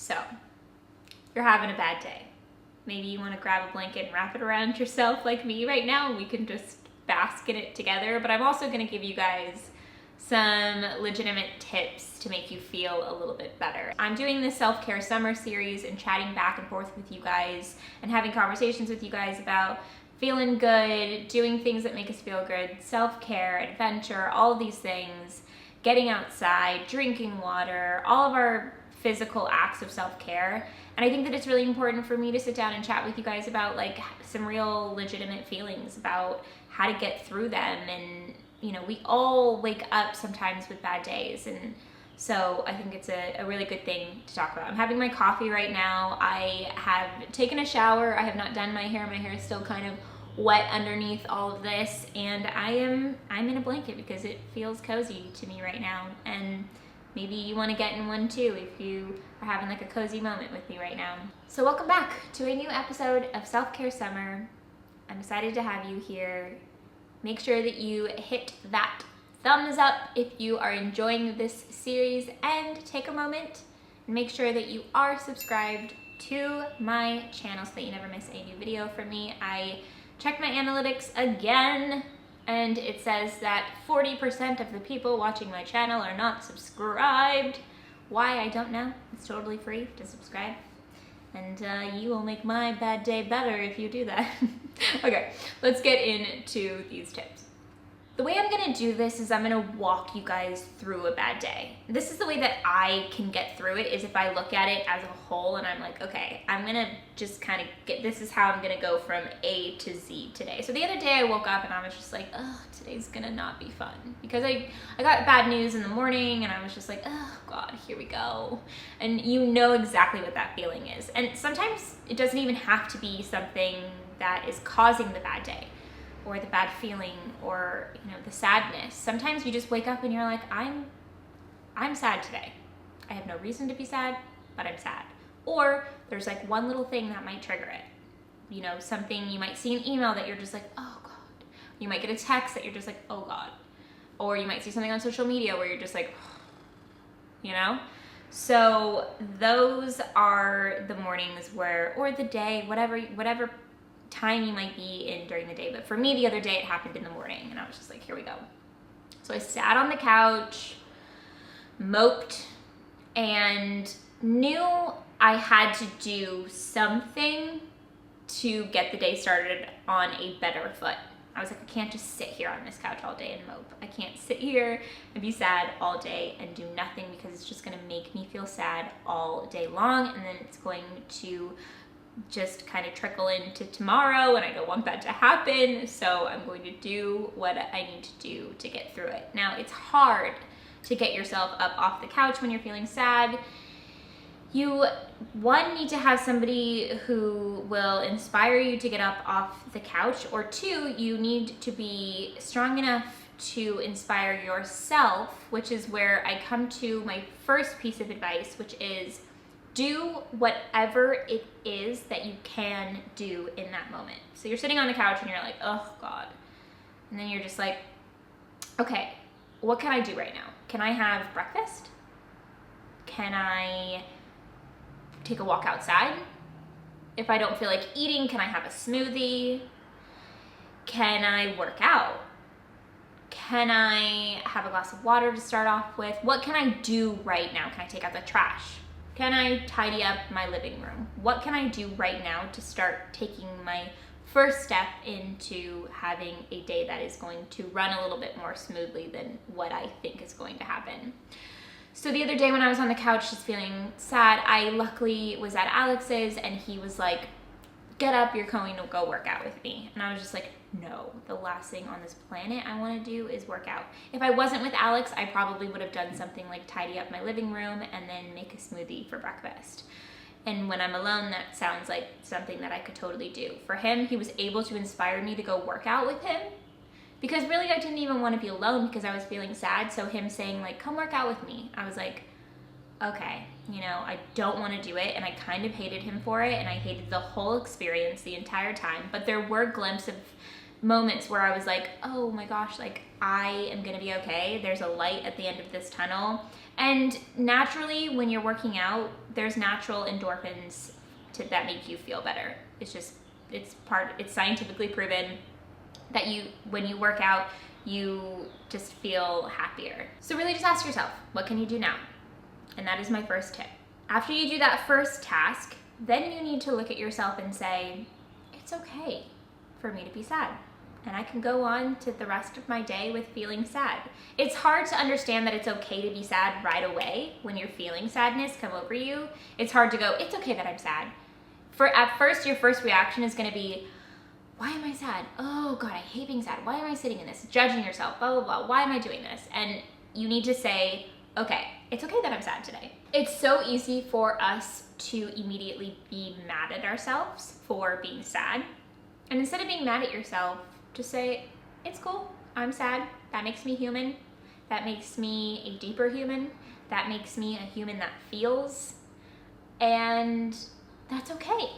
So, you're having a bad day. Maybe you want to grab a blanket and wrap it around yourself like me right now, and we can just bask in it together. But I'm also going to give you guys some legitimate tips to make you feel a little bit better. I'm doing this self-care summer series and chatting back and forth with you guys and having conversations with you guys about feeling good, doing things that make us feel good, self-care, adventure, all of these things, getting outside, drinking water, all of our physical acts of self-care. And I think that it's really important for me to sit down and chat with you guys about like some real legitimate feelings about how to get through them. And you know, we all wake up sometimes with bad days, and so I think it's a really good thing to talk about. I'm having my coffee right now. I have taken a shower. I have not done my hair. My hair is still kind of wet underneath all of this, and I'm in a blanket because it feels cozy to me right now. And maybe you want to get in one too if you are having like a cozy moment with me right now. So welcome back to a new episode of Self-Care Summer. I'm excited to have you here. Make sure that you hit that thumbs up if you are enjoying this series, and take a moment and make sure that you are subscribed to my channel so that you never miss a new video from me. I checked my analytics again, and it says that 40% of the people watching my channel are not subscribed. Why, I don't know. It's totally free to subscribe. And you will make my bad day better if you do that. Okay, let's get into these tips. The way I'm gonna do this is I'm gonna walk you guys through a bad day. This is the way that I can get through it, is if I look at it as a whole and I'm like, okay, I'm gonna just kind of this is how I'm gonna go from A to Z today. So the other day I woke up and I was just like, oh, today's gonna not be fun. Because I got bad news in the morning and I was just like, oh God, here we go. And you know exactly what that feeling is. And sometimes it doesn't even have to be something that is causing the bad day, or the bad feeling, or you know, the sadness. Sometimes you just wake up and you're like, I'm sad today. I have no reason to be sad, but I'm sad. Or there's like one little thing that might trigger it. You know, something, you might see an email that you're just like, oh God. You might get a text that you're just like, oh God. Or you might see something on social media where you're just like, you know? So those are the mornings where, or the day, whatever time you might be in during the day. But for me, the other day it happened in the morning and I was just like, here we go. So I sat on the couch, moped, and knew I had to do something to get the day started on a better foot. I was like, I can't just sit here on this couch all day and mope. I can't sit here and be sad all day and do nothing, because it's just gonna make me feel sad all day long, and then it's going to just kind of trickle into tomorrow, and I don't want that to happen. So I'm going to do what I need to do to get through it. Now, it's hard to get yourself up off the couch when you're feeling sad. You, one, need to have somebody who will inspire you to get up off the couch, or two, you need to be strong enough to inspire yourself, which is where I come to my first piece of advice, which is do whatever it is that you can do in that moment. So you're sitting on the couch and you're like, oh God. And then you're just like, okay, what can I do right now? Can I have breakfast? Can I take a walk outside? If I don't feel like eating, can I have a smoothie? Can I work out? Can I have a glass of water to start off with? What can I do right now? Can I take out the trash? Can I tidy up my living room? What can I do right now to start taking my first step into having a day that is going to run a little bit more smoothly than what I think is going to happen? So the other day when I was on the couch just feeling sad, I luckily was at Alex's and he was like, get up, you're going to go work out with me. And I was just like, no, the last thing on this planet I want to do is work out. If I wasn't with Alex, I probably would have done something like tidy up my living room and then make a smoothie for breakfast. And when I'm alone, that sounds like something that I could totally do. For him, he was able to inspire me to go work out with him, because really I didn't even want to be alone because I was feeling sad. So him saying like, come work out with me, I was like, okay, you know, I don't want to do it. And I kind of hated him for it, and I hated the whole experience the entire time. But there were glimpses moments where I was like, oh my gosh, like I am gonna be okay. There's a light at the end of this tunnel. And naturally, when you're working out, there's natural endorphins that make you feel better. It's scientifically proven that when you work out, you just feel happier. So really just ask yourself, what can you do now? And that is my first tip. After you do that first task, then you need to look at yourself and say, it's okay for me to be sad. And I can go on to the rest of my day with feeling sad. It's hard to understand that it's okay to be sad right away when you're feeling sadness come over you. It's hard to go, it's okay that I'm sad. At first, your first reaction is gonna be, why am I sad? Oh God, I hate being sad. Why am I sitting in this? Judging yourself, blah, blah, blah. Why am I doing this? And you need to say, okay, it's okay that I'm sad today. It's so easy for us to immediately be mad at ourselves for being sad. And instead of being mad at yourself, just say, it's cool, I'm sad. That makes me human. That makes me a deeper human. That makes me a human that feels. And that's okay.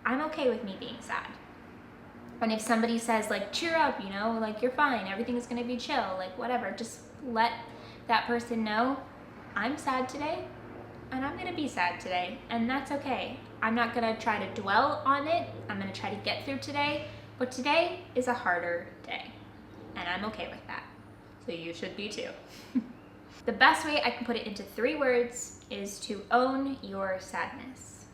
I'm okay with me being sad. And if somebody says like, cheer up, you know, like you're fine, everything's gonna be chill, like whatever, just let that person know, I'm sad today and I'm gonna be sad today, and that's okay. I'm not gonna try to dwell on it. I'm gonna try to get through today, but today is a harder day and I'm okay with that. So you should be too. The best way I can put it into 3 words is to own your sadness.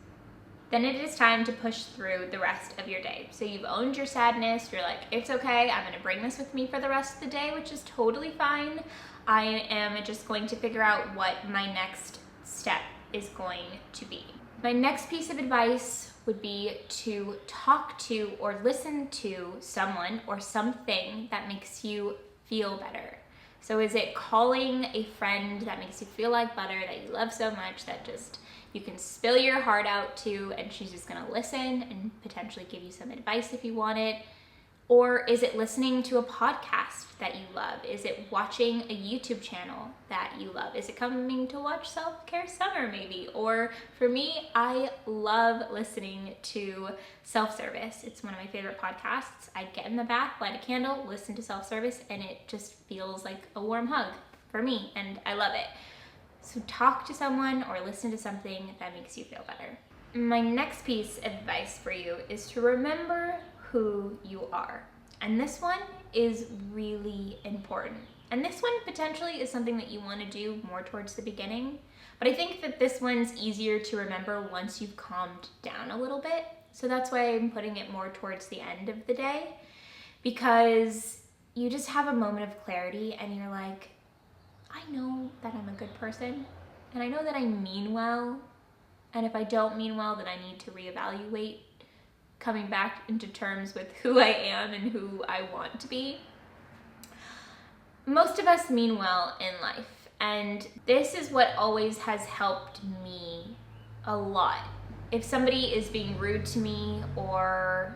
Then it is time to push through the rest of your day. So you've owned your sadness, you're like, it's okay, I'm gonna bring this with me for the rest of the day, which is totally fine. I am just going to figure out what my next step is going to be. My next piece of advice would be to talk to or listen to someone or something that makes you feel better. So is it calling a friend that makes you feel like butter, that you love so much, that just you can spill your heart out to, and she's just gonna listen and potentially give you some advice if you want it? Or is it listening to a podcast that you love? Is it watching a YouTube channel that you love? Is it coming to watch Self-Care Summer maybe? Or for me, I love listening to Self-Service. It's one of my favorite podcasts. I get in the bath, light a candle, listen to Self-Service, and it just feels like a warm hug for me, and I love it. So talk to someone or listen to something that makes you feel better. My next piece of advice for you is to remember who you are. And this one is really important. And this one potentially is something that you want to do more towards the beginning. But I think that this one's easier to remember once you've calmed down a little bit. So that's why I'm putting it more towards the end of the day, because you just have a moment of clarity and you're like, I know that I'm a good person, and I know that I mean well, and if I don't mean well, then I need to reevaluate coming back into terms with who I am and who I want to be. Most of us mean well in life, and this is what always has helped me a lot. If somebody is being rude to me, or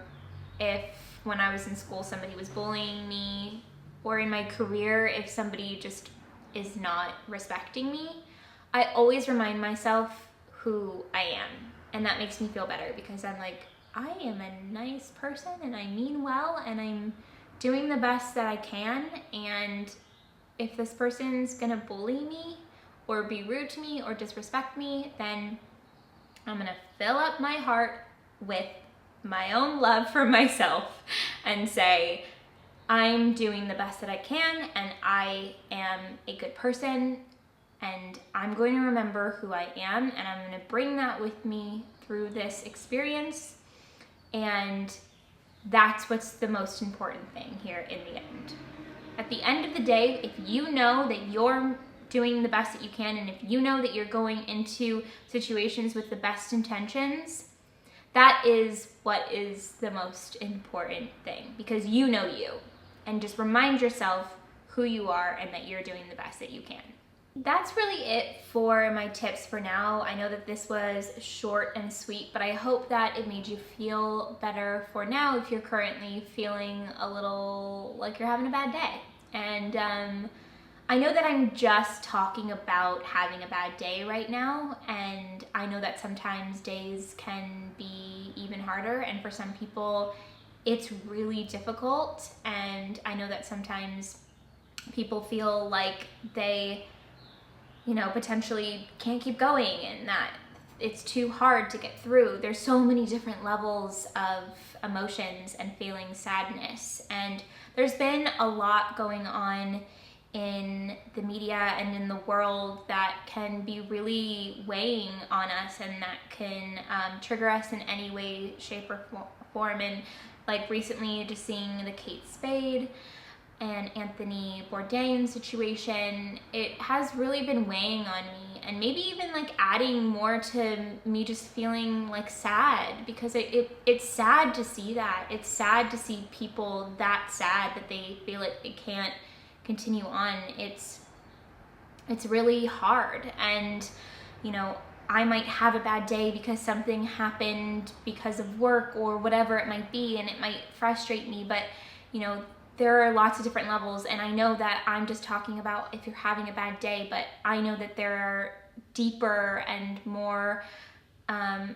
if when I was in school somebody was bullying me, or in my career if somebody just is not respecting me, I always remind myself who I am, and that makes me feel better, because I'm like, I am a nice person and I mean well and I'm doing the best that I can, and if this person's gonna bully me or be rude to me or disrespect me, then I'm gonna fill up my heart with my own love for myself and say, I'm doing the best that I can, and I am a good person, and I'm going to remember who I am, and I'm going to bring that with me through this experience, and that's what's the most important thing here in the end. At the end of the day, if you know that you're doing the best that you can, and if you know that you're going into situations with the best intentions, that is what is the most important thing, because you know you. And just remind yourself who you are and that you're doing the best that you can. That's really it for my tips for now. I know that this was short and sweet, but I hope that it made you feel better for now if you're currently feeling a little like you're having a bad day. And I know that I'm just talking about having a bad day right now, and I know that sometimes days can be even harder, and for some people it's really difficult, and I know that sometimes people feel like they, you know, potentially can't keep going and that it's too hard to get through. There's so many different levels of emotions and feeling sadness, and there's been a lot going on in the media and in the world that can be really weighing on us and that can trigger us in any way, shape, or form. And like recently, just seeing the Kate Spade and Anthony Bourdain situation, it has really been weighing on me, and maybe even like adding more to me just feeling like sad, because it's sad to see that. It's sad to see people that sad that they feel it can't continue on. It's really hard, and you know, I might have a bad day because something happened because of work or whatever it might be, and it might frustrate me, but you know, there are lots of different levels, and I know that I'm just talking about if you're having a bad day, but I know that there are deeper and more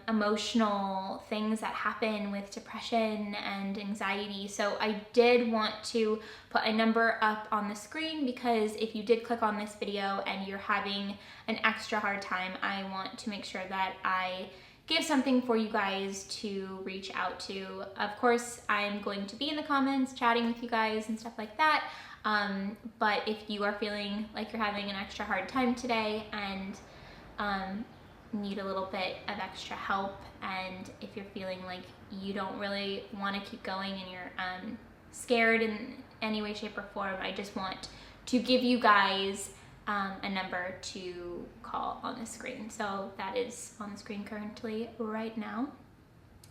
emotional things that happen with depression and anxiety. So I did want to put a number up on the screen, because if you did click on this video and you're having an extra hard time, I want to make sure that I give something for you guys to reach out to. Of course, I'm going to be in the comments chatting with you guys and stuff like that. But if you are feeling like you're having an extra hard time today and need a little bit of extra help, and if you're feeling like you don't really want to keep going and you're scared in any way, shape, or form, I just want to give you guys a number to call on the screen. So that is on the screen currently right now.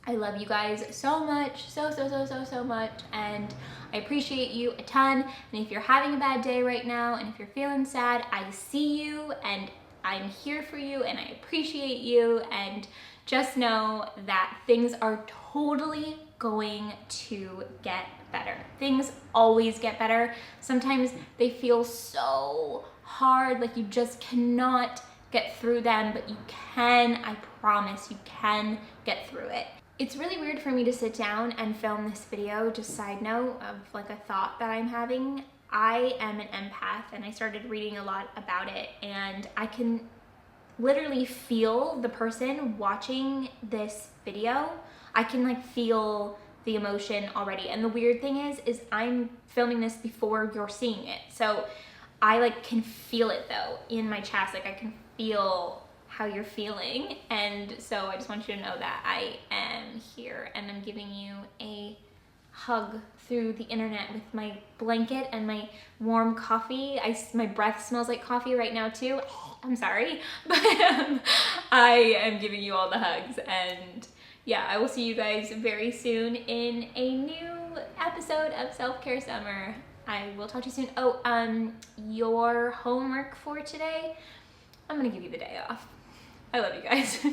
I love you guys so much, so much, and I appreciate you a ton. And if you're having a bad day right now, and if you're feeling sad, I see you, and I'm here for you, and I appreciate you, and just know that things are totally going to get better. Things always get better. Sometimes they feel so hard, like you just cannot get through them, but you can. I promise you can get through it. It's really weird for me to sit down and film this video, just side note of like a thought that I'm having. I am an empath, and I started reading a lot about it, and I can literally feel the person watching this video. I can like feel the emotion already. And the weird thing is I'm filming this before you're seeing it. So I like can feel it though in my chest. Like I can feel how you're feeling. And so I just want you to know that I am here, and I'm giving you a hug through the internet with my blanket and my warm coffee. My breath smells like coffee right now too. I'm sorry, but I am giving you all the hugs, and yeah, I will see you guys very soon in a new episode of Self-Care Summer. I will talk to you soon. Oh, your homework for today, I'm gonna give you the day off. I love you guys.